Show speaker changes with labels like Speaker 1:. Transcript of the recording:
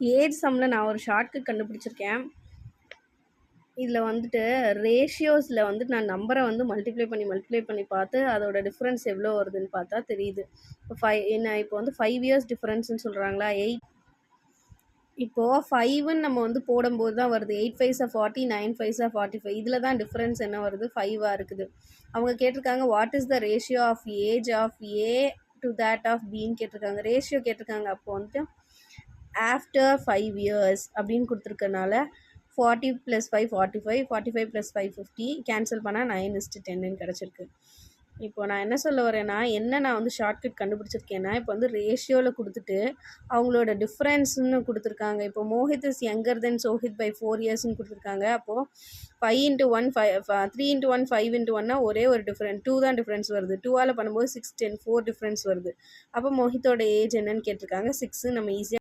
Speaker 1: Age சம்மில் நான் ஒரு ஷார்ட்கட் கண்டுபிடிச்சிருக்கேன். இதில் வந்துட்டு ரேஷியோஸில் வந்துட்டு நான் நம்பரை வந்து மல்டிப்ளை பண்ணி பார்த்து அதோட டிஃப்ரென்ஸ் எவ்வளோ வருதுன்னு பார்த்தா தெரியுது. இப்போ வந்து 5 இயர்ஸ் டிஃப்ரென்ஸ்னு சொல்கிறாங்களா. இப்போது 5ன்னு நம்ம வந்து போடும்போது தான் வருது. 8 5 40, 9 5 45. இதில் தான் டிஃப்ரென்ஸ் என்ன வருது, 5ஆக இருக்குது. அவங்க கேட்டிருக்காங்க what is the ratio of age of A to that of பின்னு கேட்டிருக்காங்க. ரேஷியோ கேட்டிருக்காங்க. அப்போ வந்துட்டு ஆஃப்டர் 5 இயர்ஸ் அப்படின்னு கொடுத்துருக்கனால 40 + 5 45, 45 + 5 50, கேன்சல் பண்ணால் 9:10 கிடச்சிருக்கு. இப்போ நான் என்ன சொல்ல வரேன்னா, நான் வந்து ஷார்ட்கட் கண்டுபிடிச்சிருக்கேன்னா, இப்போ வந்து ரேஷியோவில் கொடுத்துட்டு அவங்களோட டிஃப்ரென்ஸ்னு கொடுத்துருக்காங்க. இப்போ Mohit is younger than Sohit by 4 இயர்ஸ்ன்னு கொடுத்துருக்காங்க. அப்போது 5 × 1 3 × 1 5 × 1னா ஒரே ஒரு டிஃப்ரெண்ட் 2 தான் டிஃப்ரென்ஸ் வருது. 2ஆல் பண்ணும்போது 6 10 4 டிஃப்ரென்ஸ் வருது. அப்போ மோஹித்தோட ஏஜ் என்னன்னு கேட்டிருக்காங்க. 6 நம்ம ஈஸியாக